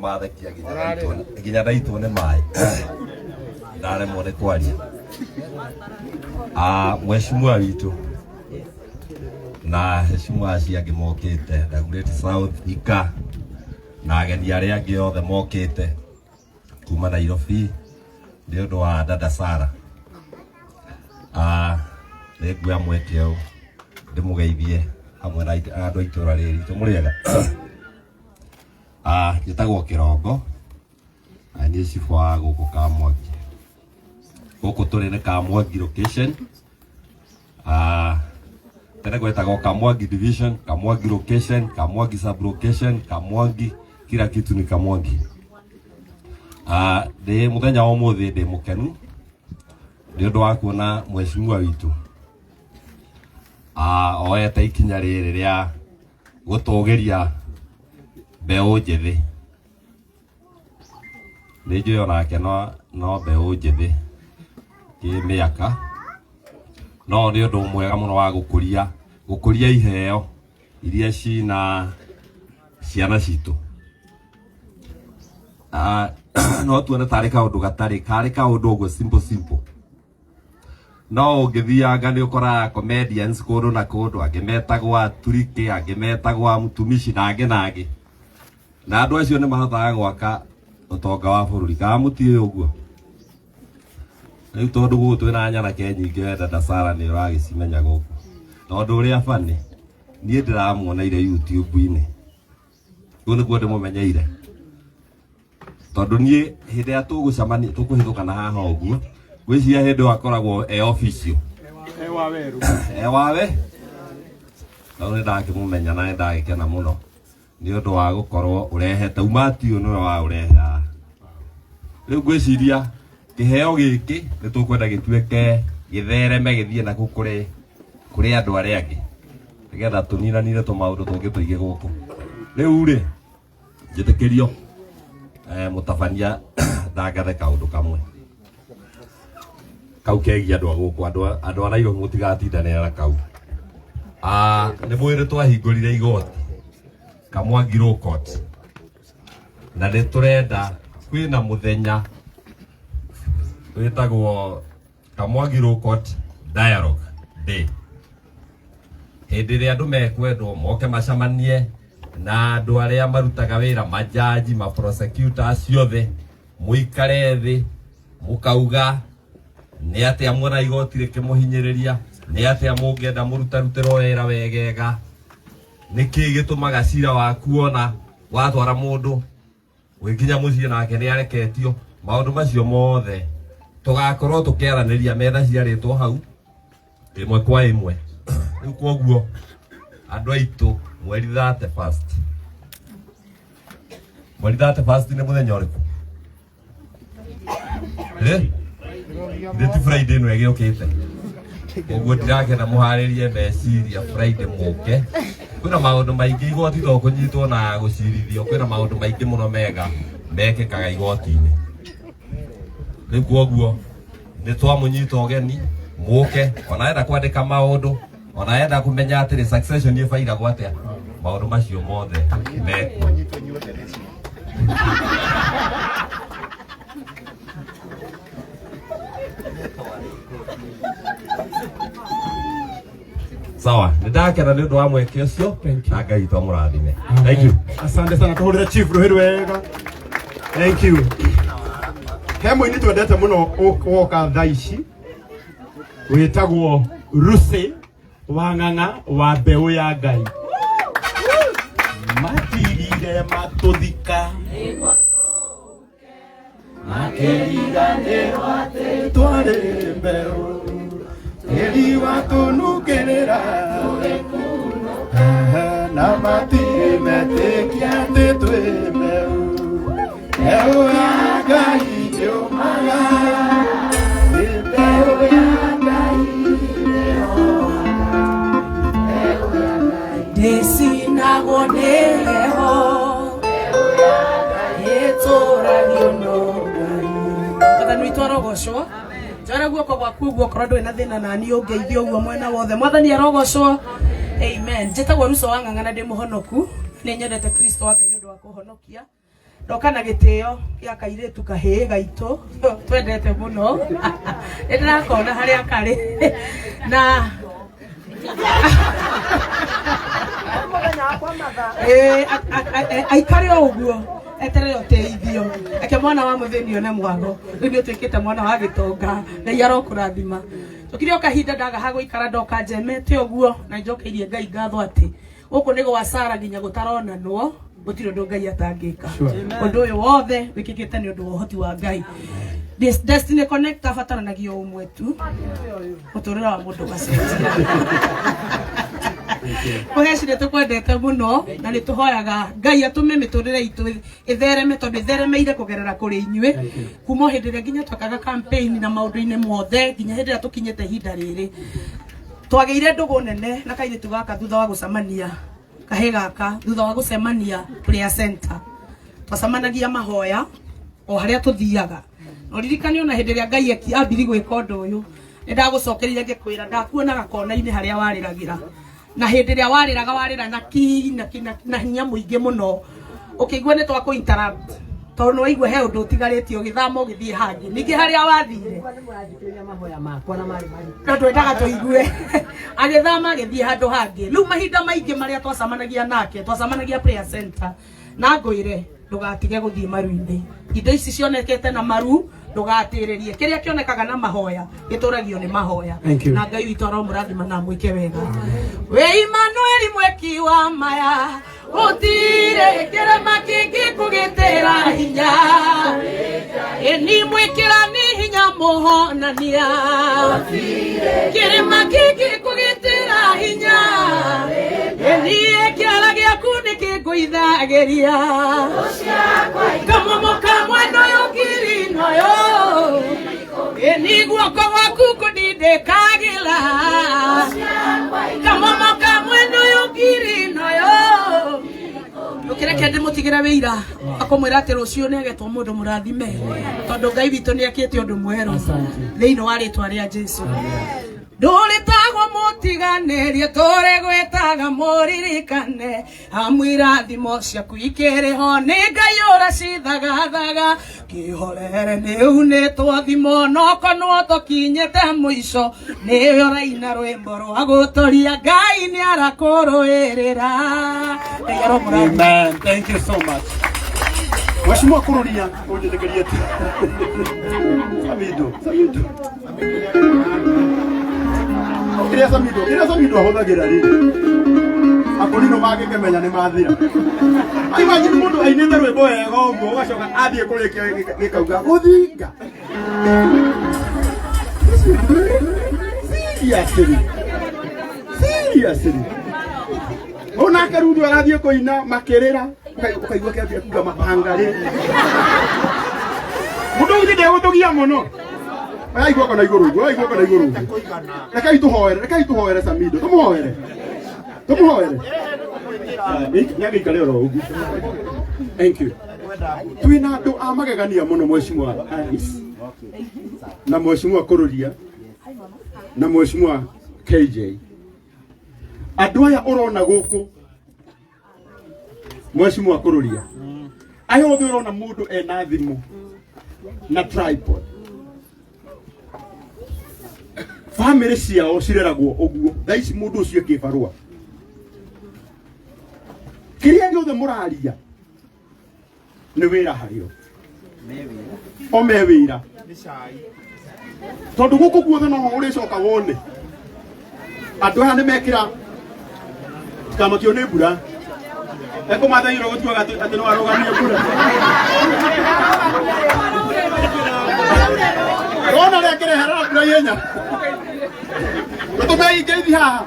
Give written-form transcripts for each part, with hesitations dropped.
kimathakia nginya ndaitwo nĩ maĩ ndaremwo nĩ kwaria. Mheshimiwa witũ na heshima acio angĩ mokĩte Dagoretti South Ika na ageni arĩa angĩ othe mokĩte kuma Nairobi nĩ ũndũ wa dada Sarah. Nĩ nguoya mweke ũyũ ndĩmũgeithie hamwe na andũ a itũũra rĩrĩ ritũ. Mũrĩega? Njĩtagwo Kĩrongo na nĩ cibũ wa gũkũ Kamwangi. Gũkũ tũrĩ nĩ Kamwangi location. Tene gwetagwo Kamwangi division, Kamwangi location, Kamwangi sub location, Kamwangi kila kitu ni Kamwangi. Ndĩ mũthenya wa ũmũthĩ ndĩ mũkenu nĩ ũndũ wa kuona mheshimiwa witũ oete ikinya rĩrĩ rĩa gũtũgĩria mbeũ njĩthĩ. Nĩ njũĩ onake no mbeũ njĩthĩ kĩmĩaka, no nĩ ũndũ mwega mũno wa gũkũria iheo iria cina ciana citũ. No tuone tarĩ kaũndũ karĩ kaũndũ ũguo simple. No ũngĩthianga nĩ ũkoraga comedians kũndũ na kũndũ, angĩ metagwo Aturike, angĩ metagwo Mtumishi na angĩ. Na andũ acio nĩ mahotaga gwaka ũtonga wa bũrũri. Kana mũtiĩ ũguo? Rĩu tondũ gũkũ twĩna nyanake nyingĩ we dada Sarah nĩ ũragĩcimenya gũkũ. Tondũ ũrĩa bani niĩ ndĩramuoneire YouTube-inĩ. Ũguo nĩguo ndĩmũmenyeire. Tondũ niĩ hĩndĩ ĩrĩa tũgũcemania tũkũhĩtũka na haha ũguo, gwĩciria hĩndĩ akoragwo official. Wawe? Tondũ nĩndakĩmũmenya na nĩndagĩkena mũno nĩ ũndũ wa gũkorwo ũrehete umati ũyũ nĩwe wa ũrehe haha. Rĩu gwĩciria kĩheo gĩkĩ nĩ tũkwenda gĩtuĩke gĩthereme gĩthiĩ na kũrĩ andũ arĩa angĩ nĩgetha tũninanire tũmaũndũ tũngĩ tũingĩ gũkũ. Rĩu rĩ njĩtĩkĩrio mũtabania ndangathe kaũndũ kamwe kau kegiĩ andũ a gũkũ, andũ a Nairobi mũtigatindanĩra na kau. Nĩ mwĩrĩ twahingũrire igoti Kamwangi Law Court na nĩ tũrenda kwĩna mũthenya wĩtagwo Kamwangi Law Court Dialogue Day. Hĩndĩ ĩrĩa andũ mekwendwo moke macemanie na andũ arĩa marutaga wĩra, majaji, maprosecutors ciothe, mũikare thĩ mũkauga nĩ atĩa muona igoti rĩkĩmũhinyĩrĩria, nĩ atĩa mũngĩenda mũrutarutĩrwo wĩra wegega, nĩkĩ gĩtũmaga cira waku ona watwara mũndũ gũkinya mũciĩ nake nĩ areketio. Maũndũ macio mothe tũgakorwo tũkĩaranĩria metha ciarĩtwo hau ĩmwe kwa ĩmwe. Rĩu koguo andũ aitũ mweri 31 nĩ mũthenya ũrĩkũ? Ndĩti Friday ĩno ĩgĩũkĩte. Ũguo ndirakena mũharĩrie meciria Friday mũke. Kwĩna maũndũ maingĩ igoti to kũnyitwo na gũcirithio, kwĩna maũndũ maingĩ mũno mega mekĩkaga igoti-inĩ. Rĩu koguo nĩ twamũnyita ũgeni mũke, ona enda kwandĩka maũndũ, ona enda kũmenya atĩrĩ succession ĩbairagwo atĩa, maũndũ macio mothe mekwo. Sawa, nĩndakena nĩ ũndũ wa mweke ũcio na Ngai twamũrathime. Thank you. Asante sana, tũhũrĩre Chief Ruhĩru wega. Thank you. He mũini twendete mũno woka thaa ici wĩtagwo Lucy Wang'ang'a wa mbeũ ya Ngai. Matigire matũthika makĩriganĩrwo atĩ twarĩ mbeũ, tĩri watũnungĩrĩra na matirĩ metĩkia atĩ twĩ mbeũ. Mbeũ ya Ngai yũmaga, mbeũ ya Ngai ndĩcinagwo nĩ heho, ĩtũragio no Ngai. Mwathani witũ arogocwo. Njara guoko gwaku ũguo korwo ndũrĩ na thĩna nani ũngeithio ũguo mwena wothe. Mwathani arogocwo. Amen. Njĩtagwo Lucy Wang'ang'a na ndĩ mũhonoku. Nĩ nyendete Kristo wa Ngai nĩ ũndũ wa kũhonokia. Ndoka na gitio kia kairetu kahii gaitu twendete muno ndĩrakona harĩa karĩ na aikare ũguo eterere ũteithio eke mwana wa mũthĩni one mwago rĩu nĩ ũtuĩkĩte mwana wa gĩtonga Ngai arokũrathima tũkire kahinda ndaga gũikara ndoka njemete ũguo na njokeirie Ngai ngatho atĩ gũkũ nĩ gwacara nginya gũtaronanwo gũtirĩ ũndũ Ngai atangĩka ũndũ ũyũ wothe wĩkĩkĩte nĩ ũndũ wa ũhoti wa Ngai. Destiny Connect abataranagia ũmwe tu mũtũrĩre wa mũndũ gacenjia Mũheci nĩ tũkwendete mũno na nĩ tũhoyaga Ngai atũme mĩtũrĩre itũ ĩthereme tondũ ĩtheremeire kũgerera kũrĩ inyuĩ kuma hĩndĩ ĩrĩa nginya twakaga campaign na maũndũ-inĩ mothe nginya hĩndĩ ĩrĩa tũkinyĩte ihinda rĩrĩ twagĩire ndũgũ nene na kairĩtu gaka thutha wa gũcemania kahĩ gaka thutha wa gũcemania prayer center twacemanagia mahoya o harĩa tũthiaga no ririkane ona hĩndĩ ĩrĩa Ngai ambiri gwĩka ũndũ ũyũ nĩ ndagũcokeria ngĩkwĩra ndakuonaga kona-inĩ harĩa warĩragĩra na hĩndĩ ĩrĩa warĩra na hinya mũingĩ mũno ũkĩigua nĩ twakũ interrupt tondũ nĩ waigua he ũndũ ũtigarĩtie ũgĩthama ũgĩthiĩ hangĩ ningĩ harĩa wathire na twendaga tũigue agĩthama agĩthiĩ handũ hangĩ rĩu mahinda maingĩ marĩa twacemanagia nake twacemanagia prayer center na ngwĩre ndũgatige gũthiĩ maru-inĩ indo ici cionekete na maru ndũgatĩrĩrie kĩrĩa kĩonekaga na mahoya gĩtũragio nĩ mahoya na Ngai witũ aromũrathima na mwĩke wega we Emmanuel mweki wa maya gũtirĩ kĩrema kĩngĩkũgĩtĩra hinya ĩni mwĩkĩra nĩ hinya mũhonania kĩrema kĩngĩkũgĩtĩra hinya ĩni kĩara gĩaku nĩ kĩngũithagĩria kamomo kamwe noyo ngiri noyo ĩni guoko gwaku kũndindĩkagĩra kamomo kamwe noyo ngiri noyo ũkĩreke ndĩmũtigĩre wĩira akomwĩra atĩ rũciũ nĩ agetwo mũndũ mũrathime tondũ Ngai witũ nĩ akĩte ũndũ mwerũ thĩinĩ wa rĩtwa rĩa Jesũ ndũrĩtagwo mũtiganĩrie tũrĩgwĩtaga mũririkane amwĩra thimo ciaku ikĩrĩho nĩ Ngai ũracithagathaga kĩhorere nĩu nĩ twathimo nokonwo tũkinyĩte mũico nĩwe ũraina rwĩmbo rwa gũtũria Ngai nĩ arakũrũĩrĩra. Amen. Thank you so much. Mheshimiwa Kururia, unjetekerie tu. Samido. Kĩrĩa Samido ahũthagĩra rĩ akorino make kemenya nĩ mathira imagine mũndũ ainĩte rwĩmbo wega ũguo ũgacoka athiĩ kũrĩkia gĩkauga gũthinga seriously onake rĩu arathiĩ kũina makĩrĩra ũkaigua kĩambia kuga mabanga rĩ mũndũ ũyũ ndegũtũgia mũno aigua kana igũrũ rekei tũhoere Samido tũmũhoere nyagĩikare oro ũguo. Thank you. Twina andũ a magegania mũno Mheshimiwa Alice na Mheshimiwa Kururia na Mheshimiwa KJ andũ aya ũrona gũkũ Mheshimiwa Kururia aya othe ũrona mũndũ ena thimũ na tripod family ciao cireragwo ũguo thaa ici mũndũ ũcio kĩbarũa kĩrĩa gĩothe mũraria nĩ wĩra harĩo ome wĩra tondũ gũkũ guothe no ũrĩcoka wone andũ aya nĩ mekĩra kamakio nĩ mbura ekũmathairwo gũtuaga atĩ no arũgamie mbura rona rĩakĩrehera mbura yenya gũtũmei ngeithi haha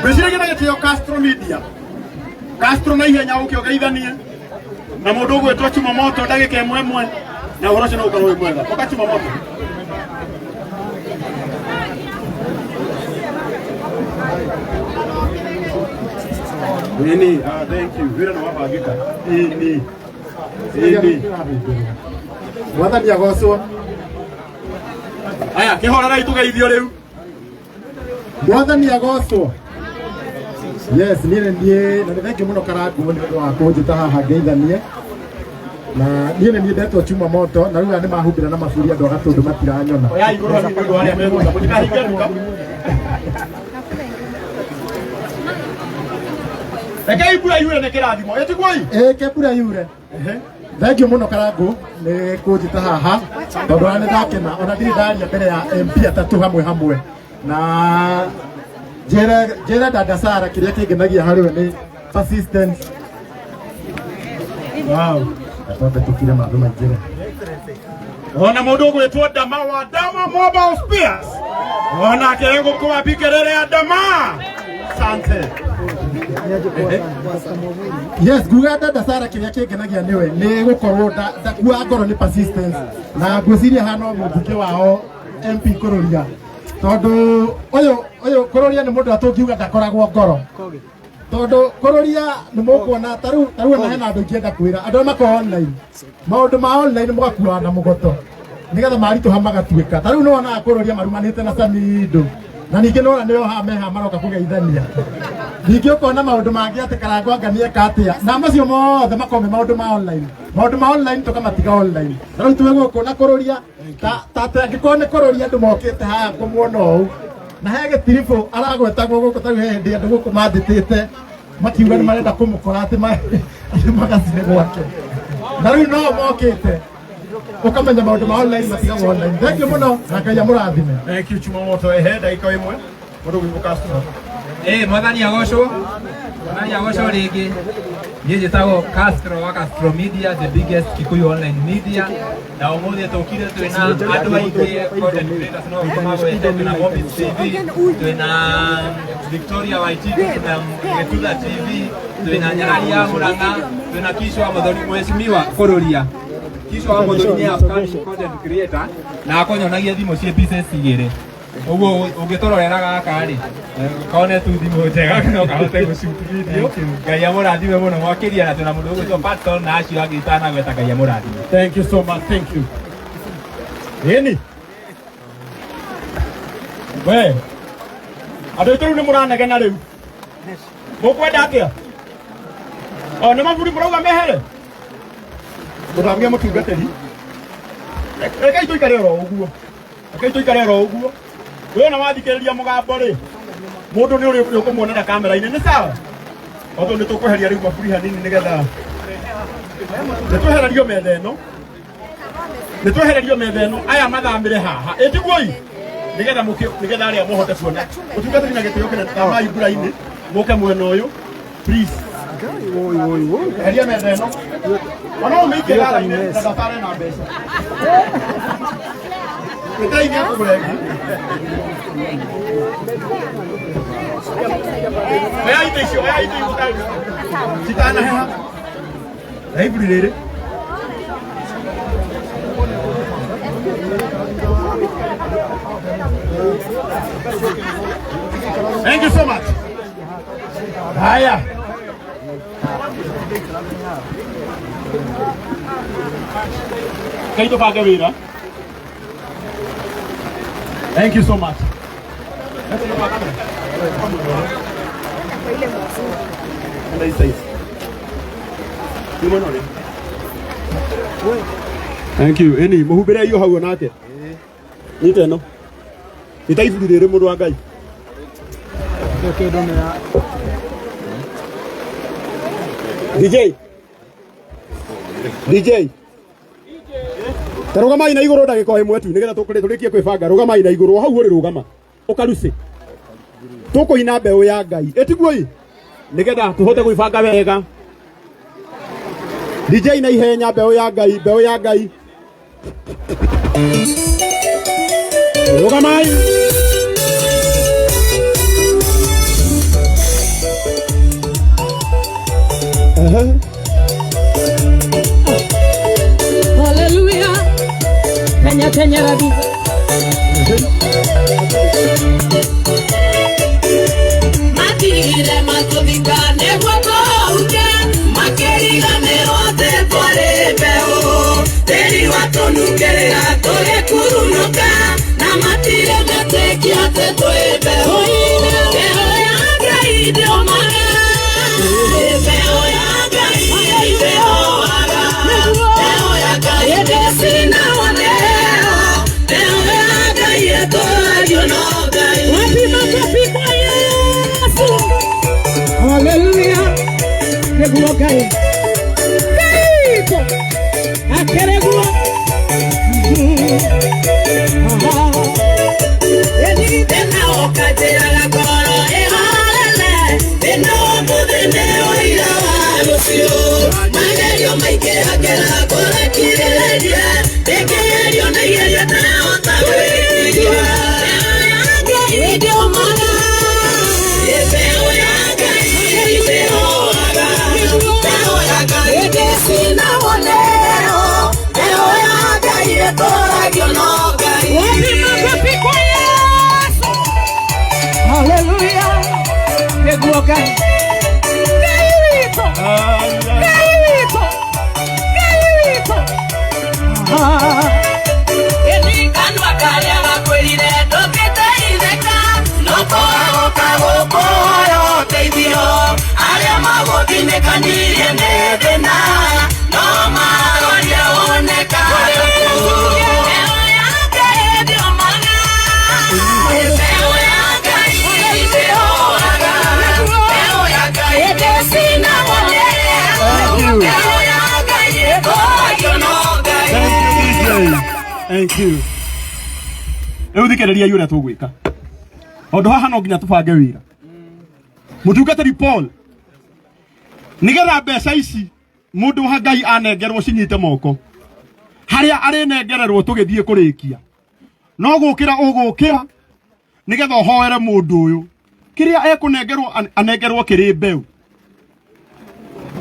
gwĩciragia na gĩtĩo Castro na ihenya ũkĩ ũgeithanie na mũndũ ũgwĩtwo Chumamoto ndagĩka ĩmwe na ũhoro ũcio no ũkorwo wĩ mwega ũka Chumamoto Nini, thank you. Wĩra nĩ wabangĩka. Nini. Mwathani agocwo. Aya, kĩhorerai tũgeithio rĩu. Mwathani agocwo. Yes, niĩ na thank you mũno Karangũ nĩ ũndũ wa kũnjĩta haha ngeithanie. Na niĩ nĩ ndetwo chuma moto na rĩu nĩ mahumbĩra na maburi andũ agatũndũ matiranyona. Oya igũrũ hathi nĩ ũndũ arĩa megũka mũtikahinge nduka. Rekei mbura yure nĩ kĩrathimo. Ĩtiguoi? Ke mbura yure. Thank you mũno Karangũ nĩ kũnjĩta haha tondũ nĩ ndakena ona ndirĩ ndaria mbere ya MP atatũ hamwe na njĩra dada Sara kĩrĩa kĩngenagia harĩ we nĩ persistence. Wow. Atoke tukire maũndũ maingĩ. Ona mũndũ ũgwĩtwo Dama wa Dama Mobile Spares. Ona kĩrengo kwa pikerere ya Dama. Asante. Yes, nguga dada Sara kĩrĩa kĩngenagia nĩwe nĩ gũkorwo ndakua ngoro nĩ persistence na ngwĩciria hana mũmbunge wao MP Kũrũria tondũ ũyũ Kũrũria nĩ mũndũ atũngiuga ndakoragwo ngoro tondũ Kũrũria nĩ mũkuona tarĩu ona hena andũ ingĩenda kwĩra andũ mako online maũndũ ma online mũgakua na mũgoto nĩgetha maritũha magatuĩka tarĩu nĩ wonaga Kũrũria marumanĩte na Samido na ningĩ nĩ wona nĩo hameha maroka kũgeithania ningĩ ũkona maũndũ mangĩ atĩ Karangũ anga nĩeka atĩa na macio mothe makome maũndũ ma online tũkamatiga online tarĩu tuwe gũkũ na Kũrũria ta angĩkorwo nĩ Kũrũria andũ mokĩte haha kũmuona ũũ na he gĩtiribũ aragwetagwo gũkũ tarĩu he hĩndĩ andũ gũkũ mandĩtĩte makiuga nĩ marenda kũmũkora atĩ magacine gwake na rĩu no mokĩte ukamenya maũndũ ma online matigagwo online. Thank you mũno na Ngai amũrathime. Thank you chuma moto ndagĩka ĩmwe mũndũ gwĩbũka customer. Mwathani agocwo rĩngĩ niĩ njĩtagwo Castro wa Castro Media, the biggest Kikuyu online media, na ũmũthĩ tũkire twĩna andũ aingĩ content creators no ũkomagwete twĩna Mombis TV, twĩna Victoria Waititu, twĩna Gĩtutha TV, twĩna Nyarari ya Mũrang'a, twĩna Kisho wa Mũthoni Mheshimiwa Kũrũria. Kisho wa Mũthoni nĩ upcoming content creator na akonyonagia thimũ ciĩ pieces igĩrĩ. Uguo ũngĩtũrorera gaka rĩ kone tu thimũ njega no kahote gũshoot video. Ngai amũrathime mũno mwakĩria na twĩna mũndũ ũgwĩtwo Patton na acio angĩ itanagweta Ngai amũrathime. Thank you so much. Thank you. Ĩni we andũ aitũ rĩu nĩ mũranegena rĩu mũkwenda atĩa nĩ maburi mũrauga mehere mũthamia mũtungatĩri rekei tũikare oro ũguo wĩna wathikĩrĩria mũgambo rĩ mũndũ nĩ ũrĩ ũkũmuonera kamera-inĩ nĩ sawa otho nĩ tũkweheria rĩu maburi hanini nĩgetha nĩtwehererio metha ĩno aya mathamĩre haha ĩtiguoi nĩgetha arĩa mũhote kuona ũtungatĩri na gĩtĩo kĩnene tamai mbura-inĩ mũke mwena ũyũ please eheria metha ĩno ona ũmĩike gara-inĩ na thabare na mbeca Itaingia kũgũrengi. Oya ite icio citanaheha. Na iburi rĩrĩ. Thank you so much. Haya. Kaito paga wĩra. Thank you so much. Thank you. Eni muhubire hiyo hau nake. Ni teno. Itaiburi rĩrĩ mũndũ wa Ngai. DJ. Tarugamai na igũrũ ndagĩka ĩmwe tu nĩgetha tũrĩkie kwĩbanga. Rugamai na igũrũ hau ũrĩ rũgama. Ũkaruce. Tũkũina mbeũ ya Ngai. Ĩtiguoi. Nĩgetha tũhote kwĩbanga wega. DJ na ihenya mbeũ ya Ngai. Rugamai. Hallelujah. Kenya rabi. Matire matodika ne watoke makeriga ne ote pore beo teri watonukera tore kurunoka na matire metekia te toe beo ya Ngai Hallelujah. Okay. Thank you. Ewe thikereria yura tugwika. Ondo haha no nginya tubange wira. Mutungatari Paul. Nigetha mbeca ici mundu wa Ngai anengerwo cinyite moko. Haria ari nengererwo tugithie kurikia. No gukira ugukira nigetha hoere mundu uyu. Kiria ekunengerwo anengerwo kiri mbeu.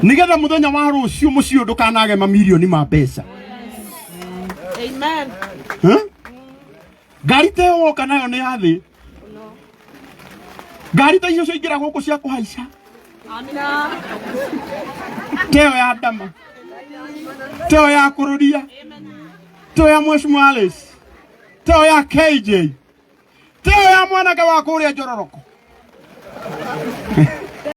Nigetha muthenya wa rucio mucio ndukanage mamilioni ma mbeca. Amen. Gari te woka nayo ni athi. Gari ta icio ingira guku cia kuhaica. Amina. Teo ya dama. Teo ya kurudia. Teo ya Mheshimiwa Alice. Teo ya KJ. Teo ya mwanake wa kuria Njororoko.